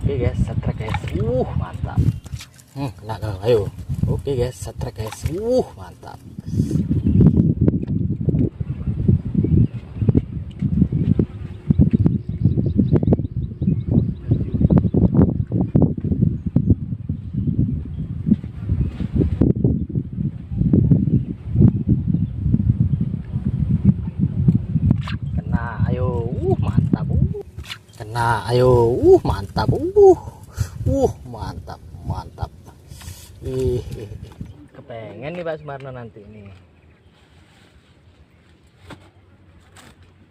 Oke guys, setrek guys. Mantap. Kena kau, ayo. Oke guys, setrek guys. Mantap. Nah, ayo, mantap, mantap, mantap. Kepengen nih Pak Sumarno nanti nih.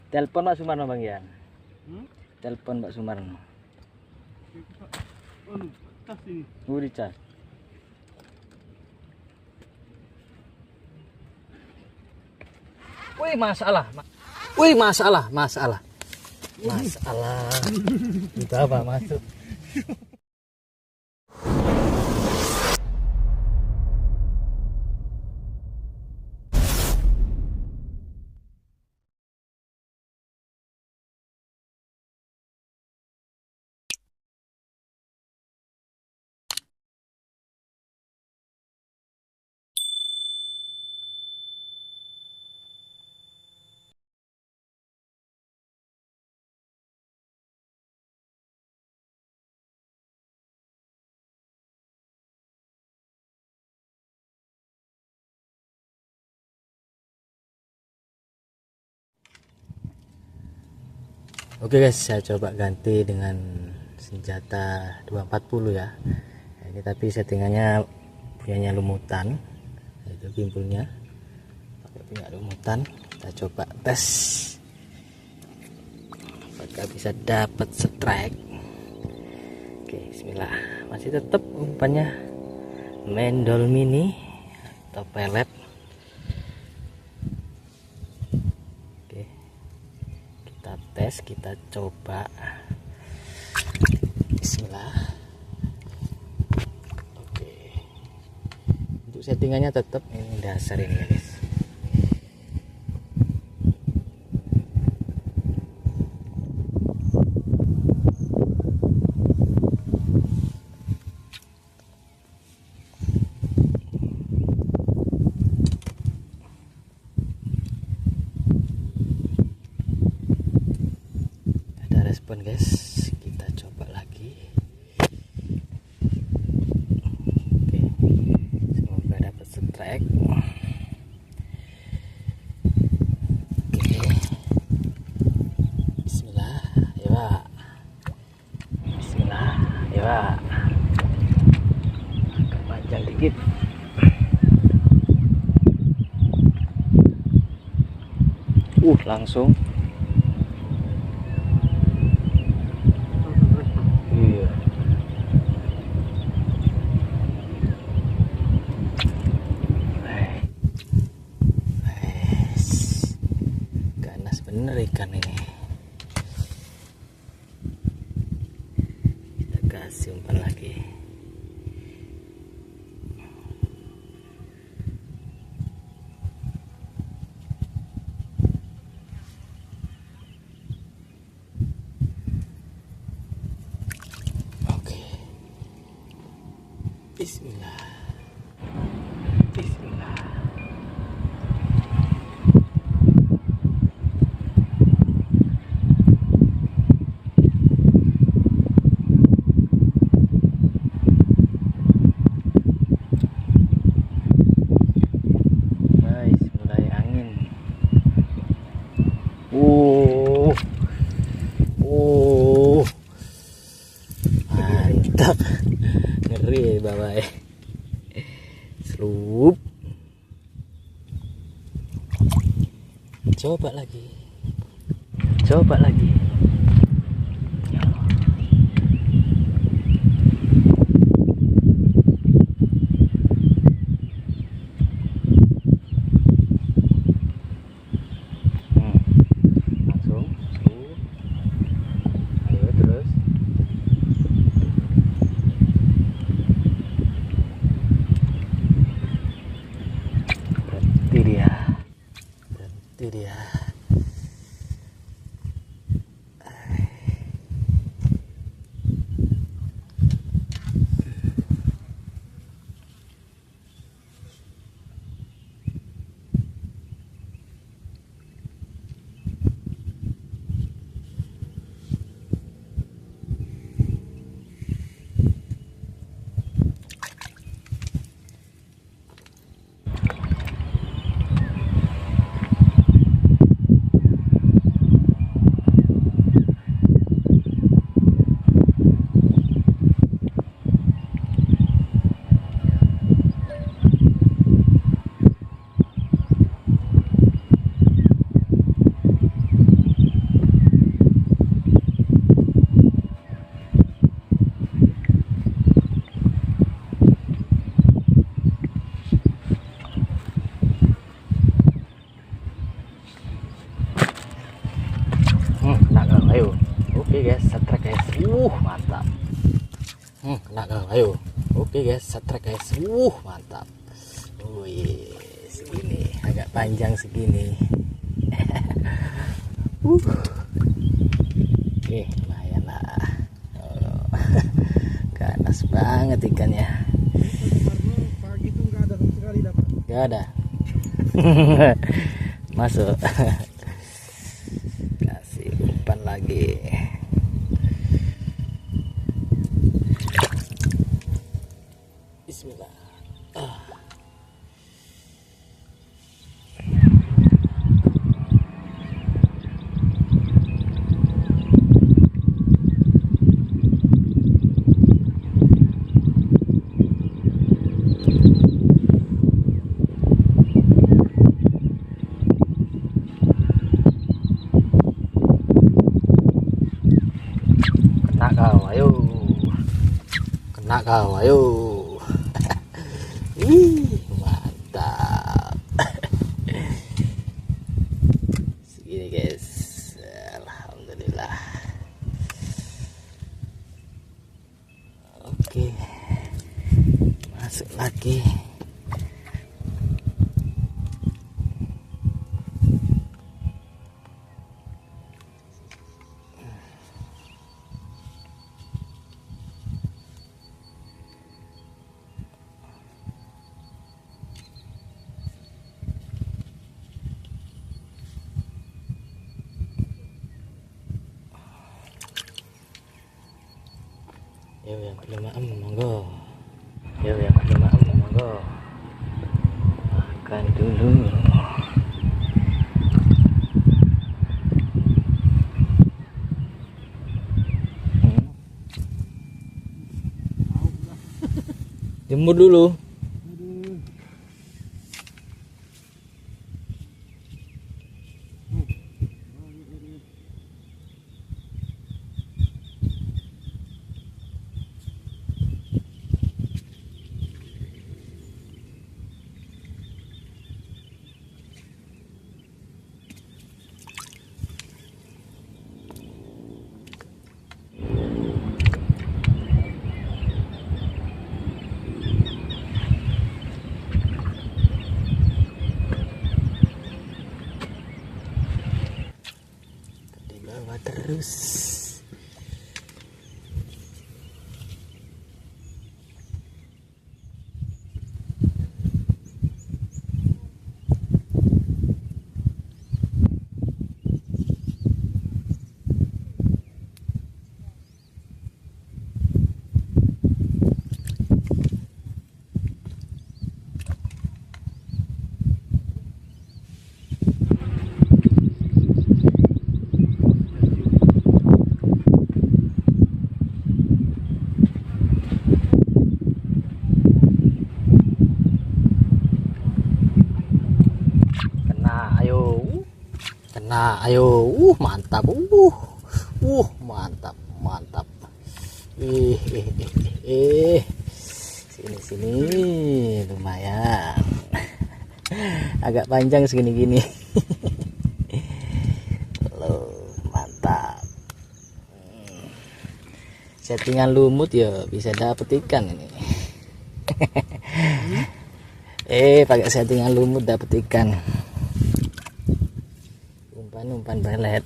Telepon Pak Sumarno Bang Yan. Telepon Pak Sumarno. Dicas. Wih, masalah. Masalah. Itu apa masuk? Oke guys, saya coba ganti dengan senjata 240 ya. Ini tapi settingannya punyanya lumutan, itu pimpulnya pakai punya lumutan. Kita coba tes apakah bisa dapat strike. Oke, bismillah. Masih tetap umpannya mendol mini atau pelet. Tes, kita coba. Bismillah. Oke, untuk settingannya tetap ini dasar ini ya guys. Respon guys, kita coba lagi. Oke, semoga dapat strike. Oke, bismillah ya, bismillah ya, agak panjang dikit. Langsung. Bener ikan ini. Kita kasih umpan lagi. Oke, bismillah. Mantap, ngeri bawah selup. Coba lagi. Berhenti dia. Oke guys, setrek guys. Mantap. Kena kau, ayo. Oke guys, setrek guys. Mantap. Wih, segini, agak panjang segini. Oke, lumayan lah. Oh, ganas banget ikannya. Pagi itu nggak ada sama sekali dapat. Nggak ada. Masuk. Kasih umpan lagi. Bismillah. Kena kau, ayo. Kena kau, ayo. Mantap. Segini guys. Alhamdulillah. Oke. Masuk lagi. Yo yang kelima monggo. Yo yang kelima monggo. Makan dulu. Jemur dulu. Terus kena, ayo. Mantap. Mantap, mantap. Sini lumayan. Agak panjang segini-gini. Mantap. Settingan lumut ya bisa dapet ikan ini. Pakai settingan lumut dapet ikan. Umpan belet.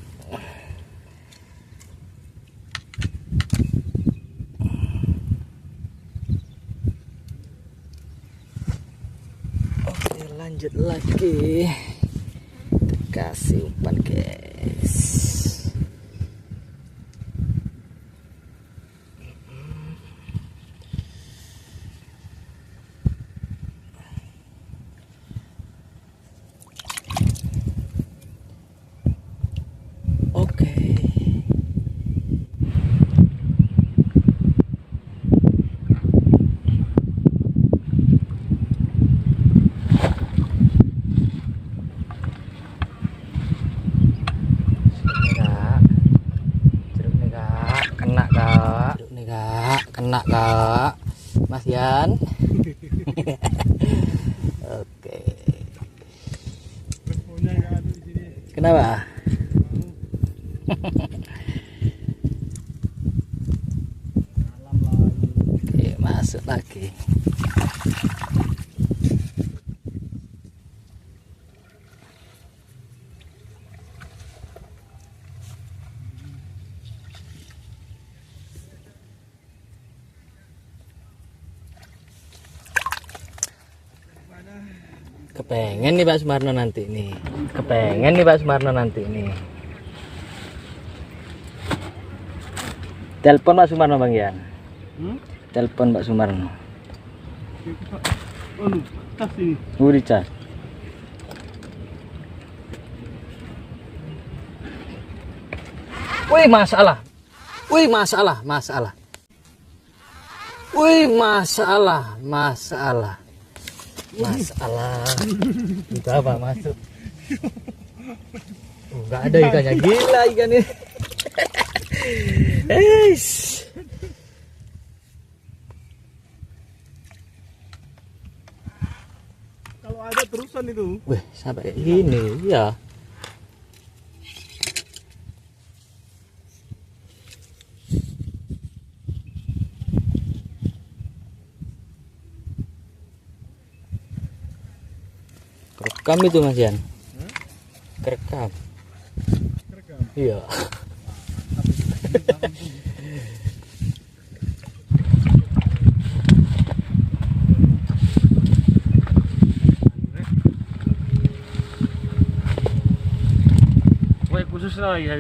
Oke, lanjut lagi. Kasih umpan guys. Oke. Kena kak Mas Yan. Oke. Kenapa? masuk lagi. Kepengen nih Pak Sumarno nanti nih. Kepengen nih Pak Sumarno nanti nih. Telepon Pak Sumarno Bang Yan. Telepon Pak Sumarno. Tas ini. Dicas. Wih masalah. Wih masalah. Wih masalah. Itu apa masuk? Nggak ada ikannya, gila ikannya. Kalau ada terusan itu. Wih sampai gini ya. Kerekam itu Mas Yan. Kerekam. Iya. Wah khusus lah ya.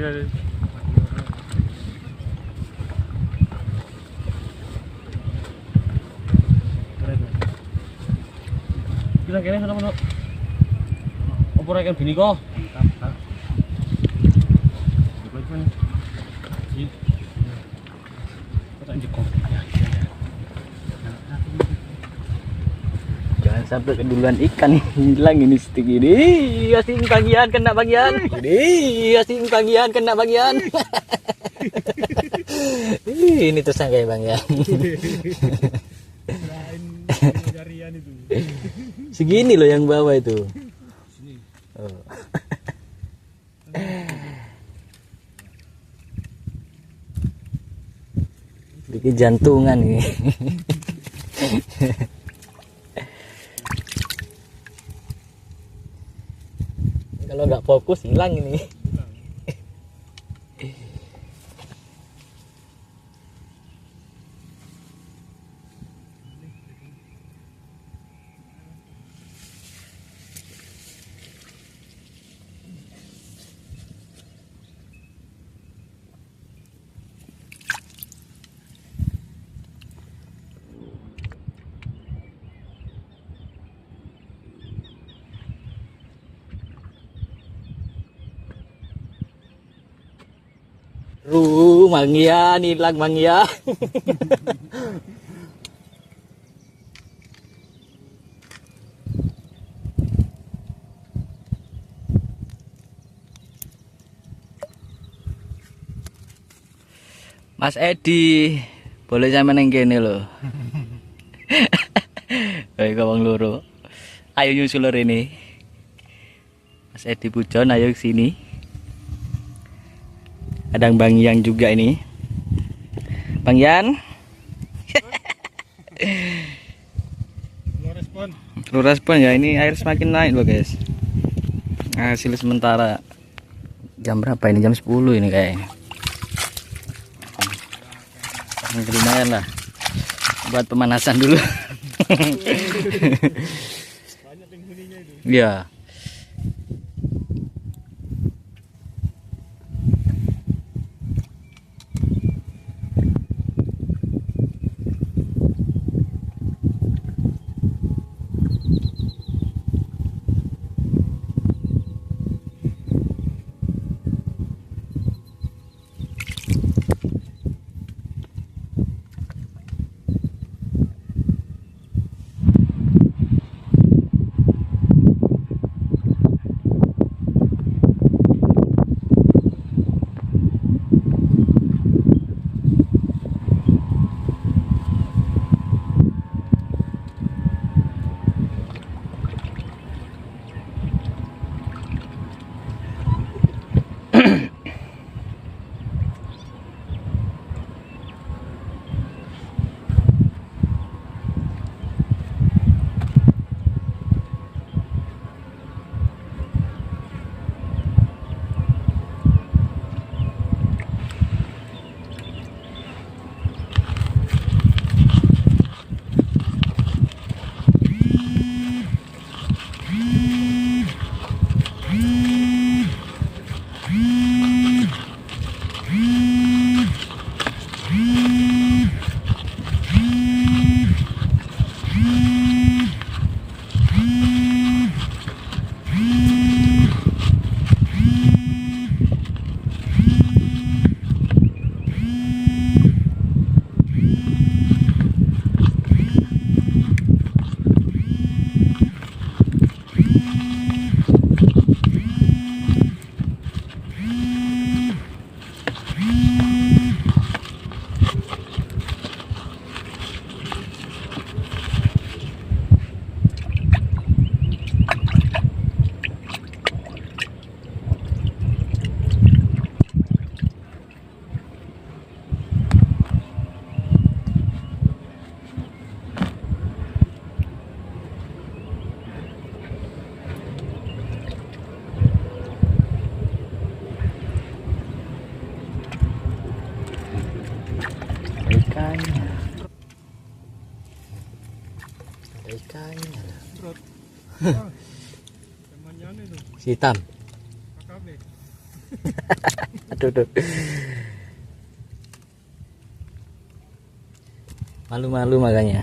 Kira-kira sana mana? Apa ikan bini kok? Jangan sampai keduluan ikan hilang ini stick ini. Asing bagian kena bagian. Ini asing bagian kena bagian. Ini tersangka Bang ya. Jarian itu. Segini loh yang bawah itu. Oh. Bikin jantungan ini. Kalau nggak fokus hilang ini. Bang Yan, hilang Bang Yan. Mas Edi, boleh sama neng kene lho. Hei kawan loro. Ayo nyusul ini. Mas Edi Pujon, ayo ke sini. Ada Bang Yan juga ini. Bang Yan. Lu respon ya, ini air semakin naik loh guys. Hasil sementara. Jam berapa ini? Jam 10 ini kayaknya. Lumayan lah. Buat pemanasan dulu. Banyak penghuninya itu. Iya. Si hitam. Aduh, aduh. Malu-malu makanya.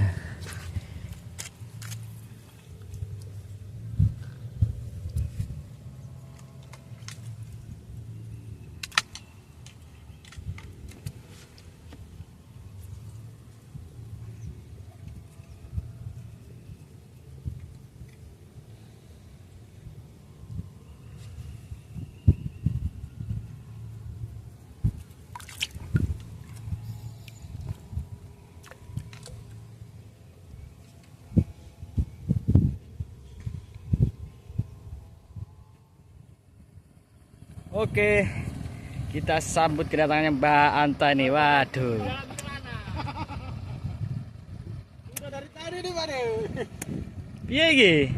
Oke, kita sambut kedatangannya Mbak Anta nih. Waduh. Udah dari tadi nih, Pak. Piye iki?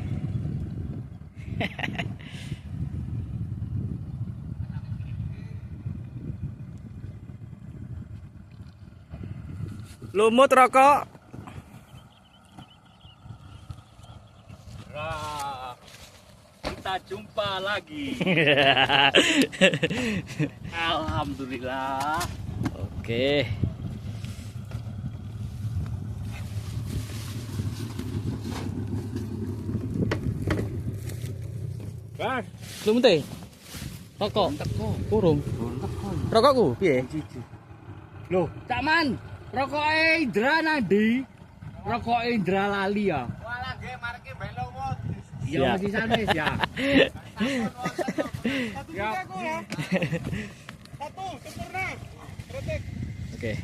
Lumut rokok. Kita jumpa lagi. Alhamdulillah. Oke. Bang, Lumut teh. Rokok. Kurung. Rokokku piye? loh, Cak Man, rokok Indra nandi. Rokok Indra lali ya. Walah nggih marke belok wot. Ya masih sanes ya. Ya. Satu sempurna. Retek. Oke.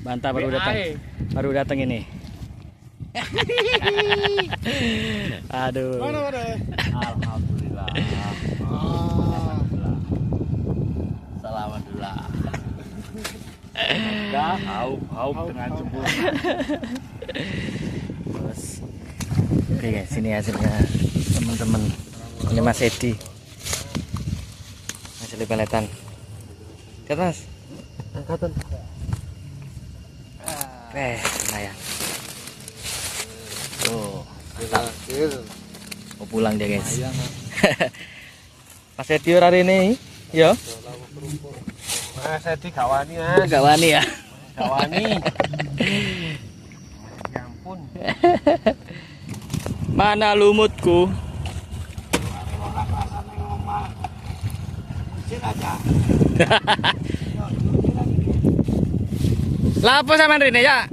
Banta baru datang. Baru datang ini. Aduh. Mana? Alhamdulillah. Selamat dulu. Dah, hauk dengan sempurna. Terus. Oke guys, sini hasilnya teman-teman. Ini Mas Edi. Hasil peletan. Lihat Mas. Angkatan. Lumayan. Tuh, mantap. Mau pulang dia guys. Mas Edi hari ini, yo. Mas Edi gawani Mas. Gak wani ya. Gawani. Ya ampun. Mana lumutku? Lapo sama Rene ya?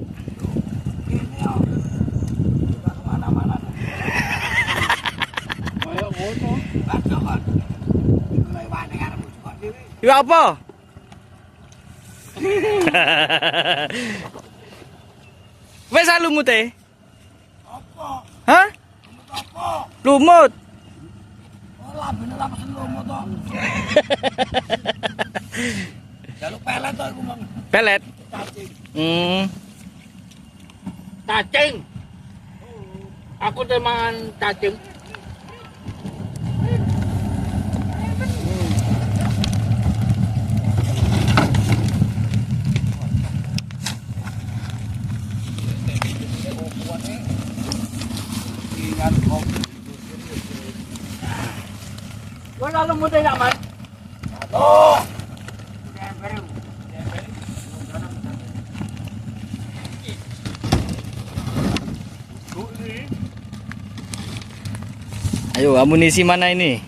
Iku apa? Wes lumut e? Apa? Hah? Lumut. Olah bener apa pesen lumut to? Jaluk pelet to iku, Mang. Pelet. Cacing. Cacing. Aku teman cacing. Wala lumut ay naman. Oh. Ayo, amunisi mana ini?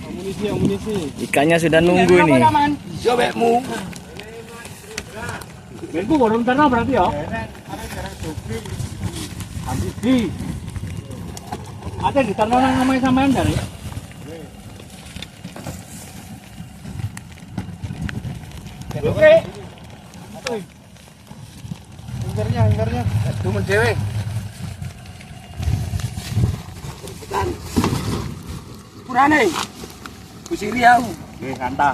Amunisi. Ikannya sudah nunggu ini. Jobekmu. Benku gorong terna berarti ya? Habis di. Ada di terna nang namanya sampean dari. Oke. Hinggarnya. Cuma cewek. Kurane. Kusiri aku. Nggih, kanta.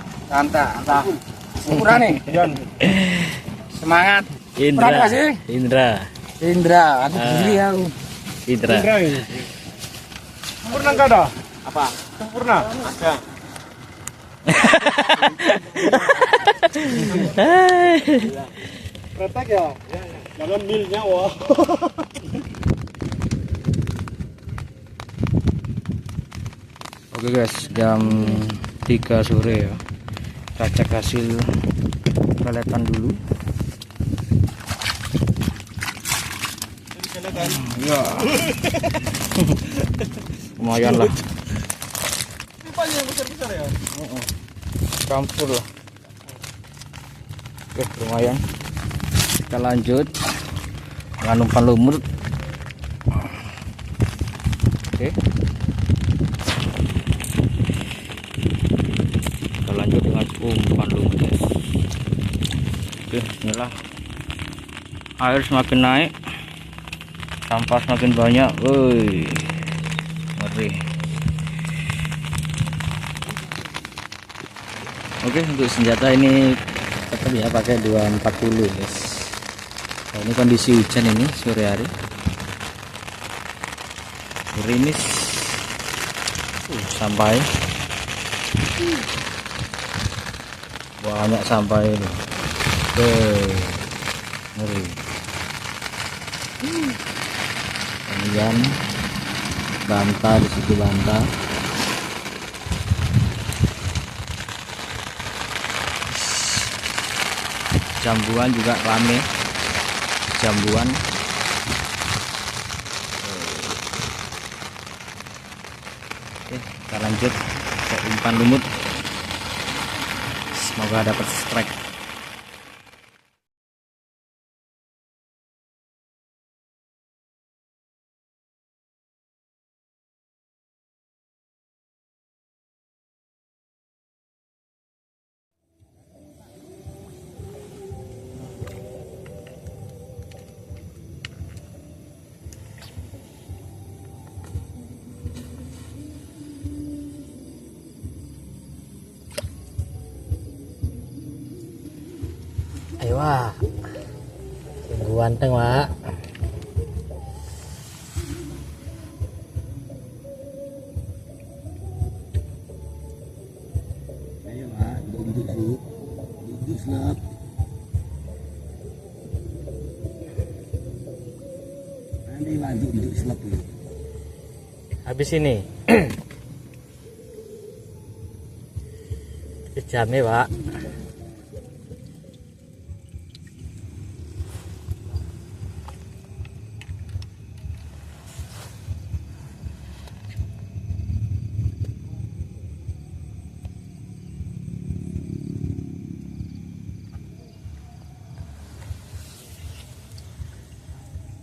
Kurane. Jon. Semangat. Indra. Berapa sih? Indra, aku kusiri aku. Indra. ini. Sempurna enggak ada? Apa? Sempurna. Ada. Retak ya? Jangan milnya wah. Oke guys, jam 3 sore ya. Kita cek hasil peletan dulu. Ya. Lumayan lah. Pipanya yang besar-besar ya? Campur lah. Oke, lumayan. Kita lanjut dengan umpan lumut. Oke. Kita lanjut dengan umpan lumut guys. Oke, inilah air semakin naik, sampah semakin banyak. Woi, ngeri. Oke, untuk senjata ini tetap ya pakai 240 guys. Nah, ini kondisi hujan ini sore hari, gerimis, sampai banyak sampai ini. Ngeri. Kemudian banta, di situ banta. Jambuan juga rame, jambuan. Oke, kita lanjut ke umpan lumut. Semoga dapat strike. Ayo wah, tunggu ganteng wah. Ayo lah, duduk slap. Nanti lanjut duduk slap dulu. Habis ini jamnya pak.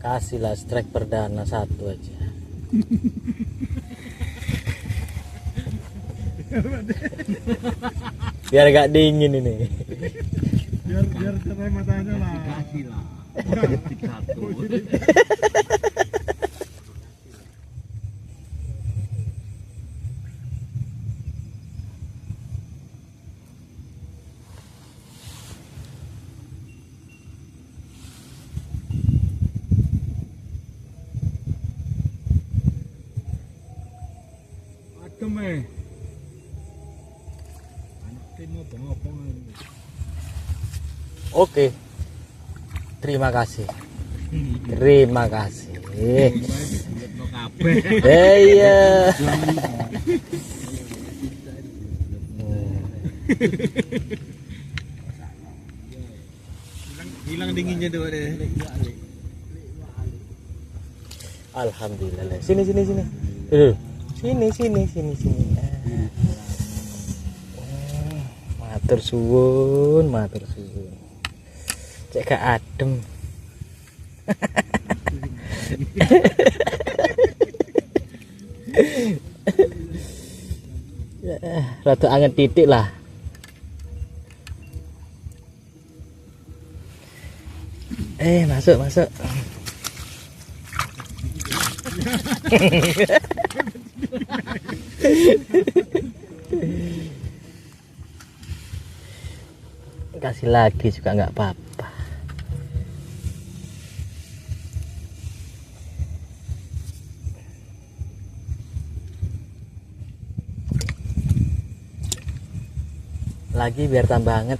Kasihlah strike perdana satu aja. Biar gak dingin ini. Biar cerai matanya lah. Kasih lah. Satu. Oke, terima kasih. Terima kasih. Iya. Hilang dinginnya tuh deh. Alhamdulillah. Sini. Sini. Matur suwun. Cek gak adem. Rada anget titik lah. Masuk. Kasih lagi juga nggak apa-apa. Lagi biar tambah hangat.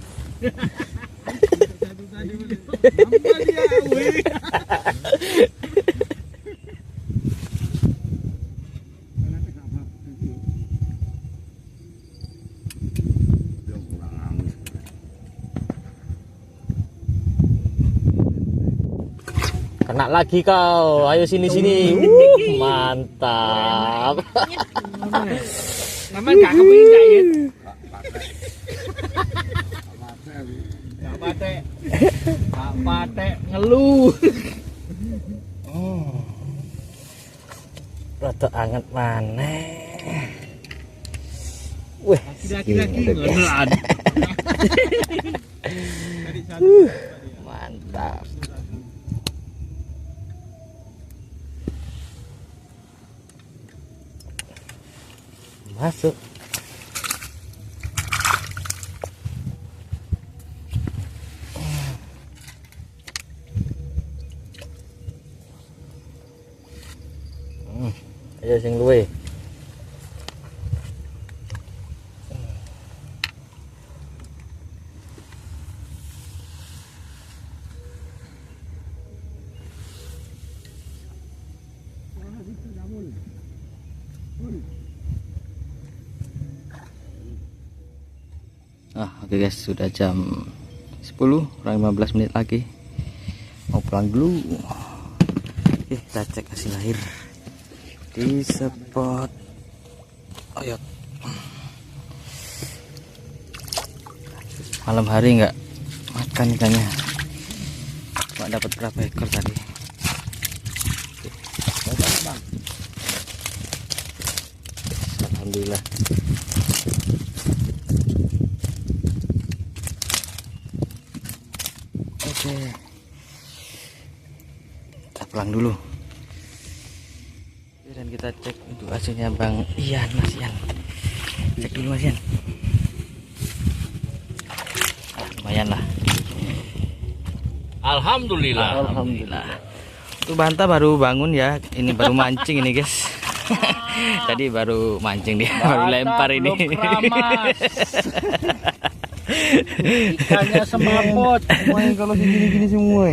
Kena lagi kau. Ayo sini sini. Mantap. Namanya gak kepingin gak ya? Gak patek ngeluh. Rada anget maneh. Wih, Lagi-lagi ngeluhan. mantap. Masuk. Ayo sing luwe. Oke guys, sudah jam 10 kurang 15 menit lagi mau pulang dulu. Oke, kita cek hasil air di spot oyot. Malam hari nggak makan ikannya, cuma dapat berapa ekor tadi. Alhamdulillah. Oke, kita pulang dulu. Dan kita cek untuk hasilnya Bang Ian, Mas Ian. Cek dulu Mas Ian. Lumayan lah. Alhamdulillah. Itu Banta baru bangun ya. Ini baru mancing ini guys. Jadi baru mancing dia, baru lempar ini. Ikannya semaput. Semuanya kalau segini-gini semua.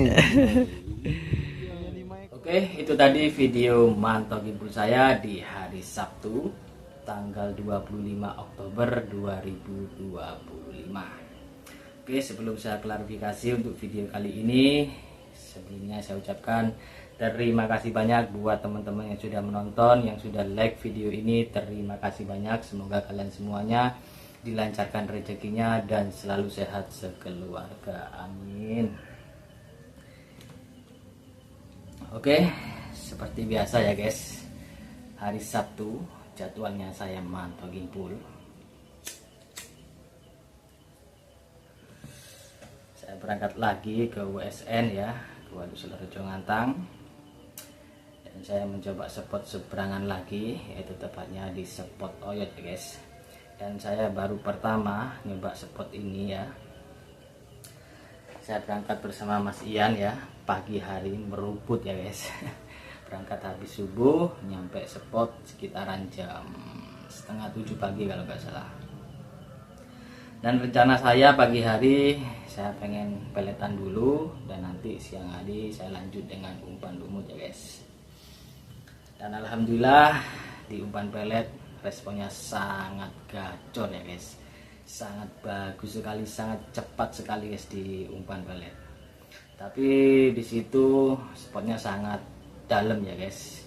Oke, itu tadi video mantau gimbal saya di hari Sabtu tanggal 25 Oktober 2025. Oke, sebelum saya klarifikasi untuk video kali ini, sebelumnya saya ucapkan terima kasih banyak buat teman-teman yang sudah menonton, yang sudah like video ini. Terima kasih banyak, semoga kalian semuanya dilancarkan rezekinya dan selalu sehat sekeluarga, amin. Oke, seperti biasa ya guys, hari Sabtu jadwalnya saya mantau gimpul. Saya berangkat lagi ke WSN ya, ke Waduk Selerejo Ngantang, dan saya mencoba spot seberangan lagi, yaitu tepatnya di spot oyot ya guys. Dan saya baru pertama nyoba spot ini ya. Saya berangkat bersama Mas Ian ya, pagi hari meruput ya guys. Berangkat habis subuh, nyampe spot sekitaran jam 6:30 pagi kalau nggak salah. Dan rencana saya pagi hari saya pengen peletan dulu, dan nanti siang hari saya lanjut dengan umpan lumut ya guys. Dan alhamdulillah di umpan pelet responnya sangat gacor ya guys, sangat bagus sekali, sangat cepat sekali guys di umpan pelet. Tapi di situ spotnya sangat dalam ya guys,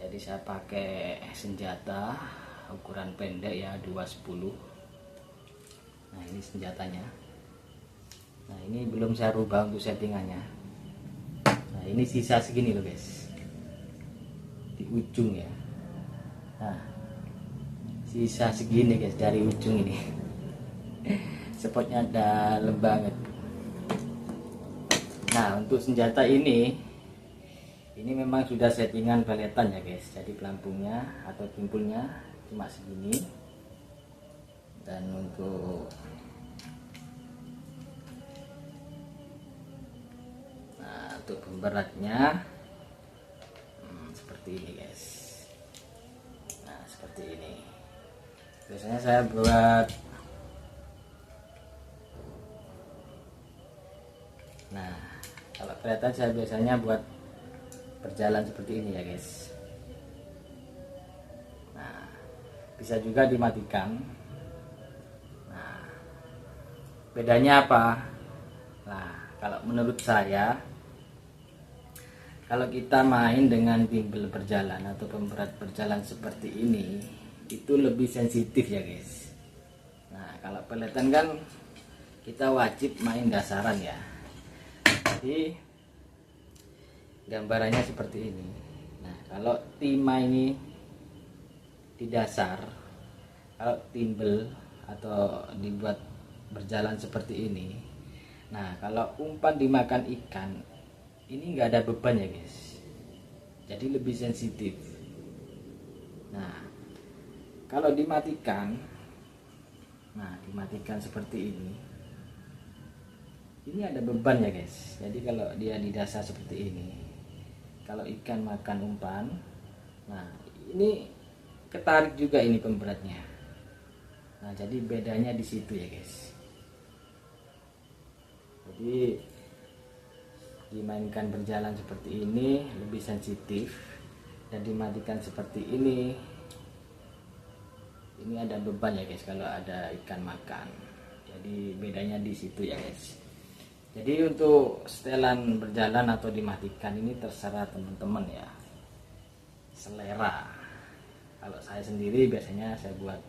jadi saya pakai senjata ukuran pendek ya, 210. Nah ini senjatanya. Nah ini belum saya rubah untuk settingannya. Nah ini sisa segini loh guys, di ujung ya. Nah sisa segini guys dari ujung ini. Spotnya dalam banget. Nah untuk senjata ini memang sudah settingan peletan ya guys, jadi pelampungnya atau gimpulnya cuma segini. Dan untuk pemberatnya seperti ini guys. Nah seperti ini biasanya saya buat. Nah kalau kelihatan saya biasanya buat berjalan seperti ini ya guys. Nah bisa juga dimatikan. Nah bedanya apa? Nah kalau menurut saya, kalau kita main dengan timbel berjalan atau pemberat berjalan seperti ini, itu lebih sensitif ya guys. Nah kalau peletan kan kita wajib main dasaran ya. Jadi gambarannya seperti ini. Nah kalau timah ini di dasar, kalau timbel atau dibuat berjalan seperti ini, nah kalau umpan dimakan ikan ini nggak ada beban ya guys, jadi lebih sensitif. Nah kalau dimatikan, nah dimatikan seperti ini ada beban ya guys. Jadi kalau dia di dasar seperti ini, kalau ikan makan umpan, nah ini ketarik juga ini pemberatnya. Nah jadi bedanya di situ ya guys. Jadi dimainkan berjalan seperti ini lebih sensitif, dan dimatikan seperti ini ada beban ya guys kalau ada ikan makan. Jadi bedanya di situ ya guys. Jadi untuk setelan berjalan atau dimatikan ini terserah teman-teman ya, selera. Kalau saya sendiri biasanya saya buat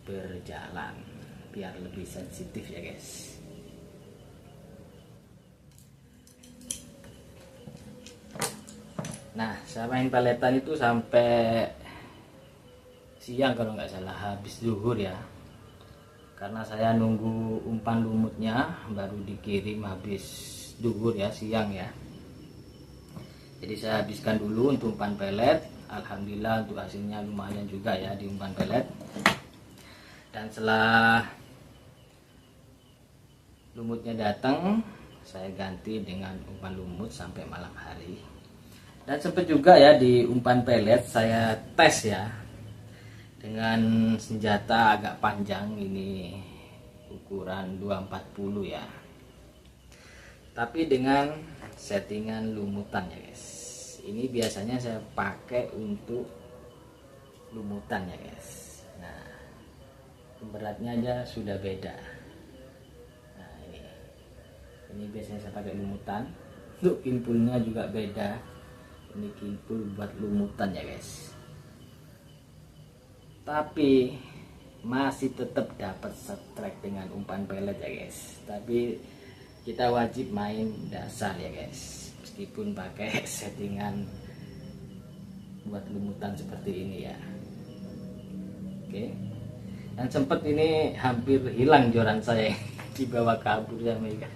berjalan biar lebih sensitif ya guys. Nah saya main peletan itu sampai siang kalau nggak salah, habis zuhur ya, karena saya nunggu umpan lumutnya baru dikirim habis zuhur ya, siang ya. Jadi saya habiskan dulu untuk umpan pelet. Alhamdulillah untuk hasilnya lumayan juga ya di umpan pelet. Dan setelah lumutnya datang, saya ganti dengan umpan lumut sampai malam hari. Dan sempat juga ya di umpan pelet saya tes ya dengan senjata agak panjang, ini ukuran 240 ya, tapi dengan settingan lumutan ya guys. Ini biasanya saya pakai untuk lumutan ya guys. Nah beratnya aja sudah beda. Nah ini biasanya saya pakai lumutan. Untuk kimpulnya juga beda. Ini kimpul buat lumutan ya guys, tapi masih tetap dapat strike dengan umpan pelet ya guys. Tapi kita wajib main dasar ya guys, meskipun pakai settingan buat lumutan seperti ini ya. Oke. Dan sempat ini hampir hilang joran saya, dibawa kabur sama ikan.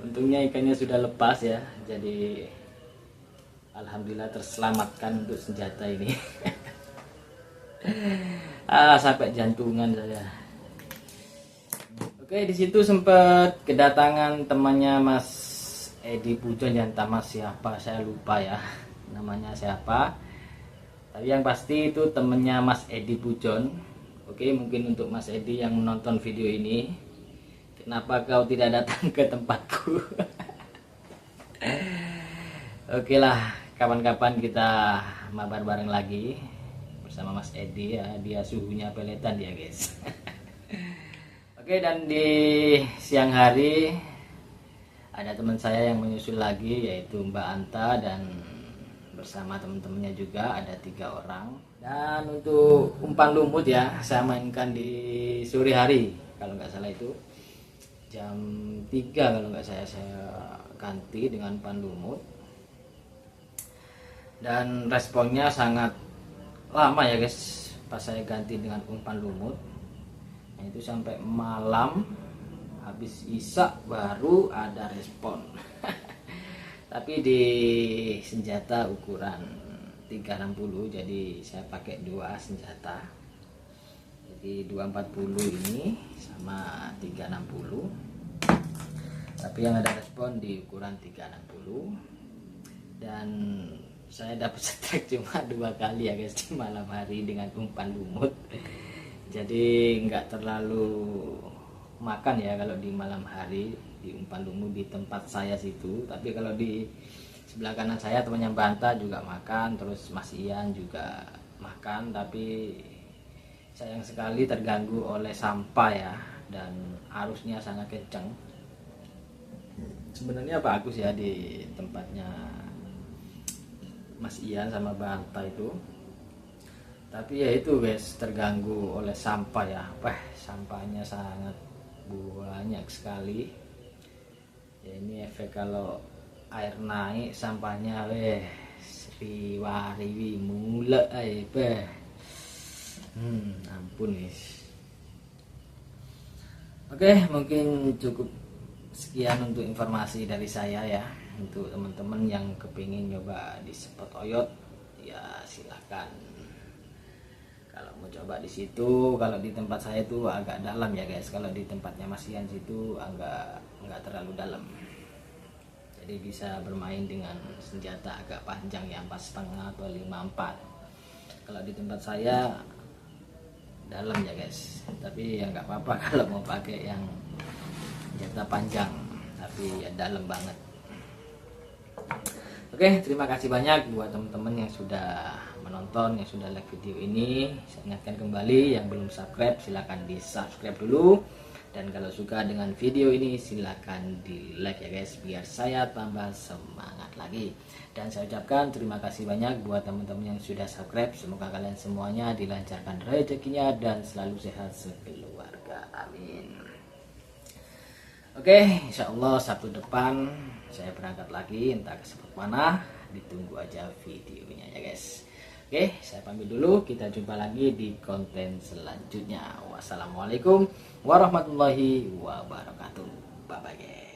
Untungnya ikannya sudah lepas ya, jadi alhamdulillah terselamatkan untuk senjata ini. Sampai jantungan saya. Oke, di situ sempat kedatangan temannya Mas Edi Pujon, yang entah siapa, saya lupa ya namanya siapa. Tapi yang pasti itu temennya Mas Edi Pujon. Oke, mungkin untuk Mas Edi yang menonton video ini, kenapa kau tidak datang ke tempatku? Oke lah, kapan-kapan kita mabar bareng lagi bersama Mas Edi ya. Dia suhunya peletan dia guys. Oke, dan di siang hari ada teman saya yang menyusul lagi, yaitu Mbak Anta, dan bersama teman-temannya juga ada 3 orang. Dan untuk umpan lumut ya, saya mainkan di sore hari kalau nggak salah, itu jam 3 kalau nggak saya ganti dengan umpan lumut. Dan responnya sangat lama ya guys pas saya ganti dengan umpan lumut. Nah, itu sampai malam habis isak baru ada respon. Tapi di senjata ukuran 360, jadi saya pakai 2 senjata, jadi 240 ini sama 360. Tapi yang ada respon di ukuran 360. Dan saya dapat strike cuma 2 kali ya guys di malam hari dengan umpan lumut. Jadi nggak terlalu makan ya kalau di malam hari di umpan lumut di tempat saya situ. Tapi kalau di sebelah kanan saya temannya Banta juga makan, terus Mas Ian juga makan. Tapi sayang sekali terganggu oleh sampah ya, dan arusnya sangat kencang. Sebenarnya bagus ya di tempatnya Mas Ian sama Banta itu. Tapi ya itu guys, terganggu oleh sampah ya. Wah, sampahnya sangat banyak sekali. Ya ini efek kalau air naik sampahnya riwariwi mulai ampun guys. Oke, mungkin cukup sekian untuk informasi dari saya ya. Untuk teman-teman yang kepingin nyoba di spot oyot, ya silahkan. Kalau mau coba di situ, kalau di tempat saya itu agak dalam ya guys. Kalau di tempatnya Mas Ian situ enggak terlalu dalam. Jadi bisa bermain dengan senjata agak panjang ya, 4,5 atau 5,4. Kalau di tempat saya dalam ya guys. Tapi ya nggak apa-apa kalau mau pakai yang senjata panjang, tapi ya dalam banget. Oke, terima kasih banyak buat teman-teman yang sudah menonton, yang sudah like video ini. Saya ingatkan kembali, yang belum subscribe silahkan di subscribe dulu. Dan kalau suka dengan video ini silahkan di like ya guys, biar saya tambah semangat lagi. Dan saya ucapkan terima kasih banyak buat teman-teman yang sudah subscribe. Semoga kalian semuanya dilancarkan rezekinya dan selalu sehat sekeluarga, amin. Oke, insya Allah Sabtu depan saya berangkat lagi, entah ke spot mana, ditunggu aja videonya ya guys. Oke, saya pamit dulu, kita jumpa lagi di konten selanjutnya. Wassalamualaikum warahmatullahi wabarakatuh. Bye bye guys.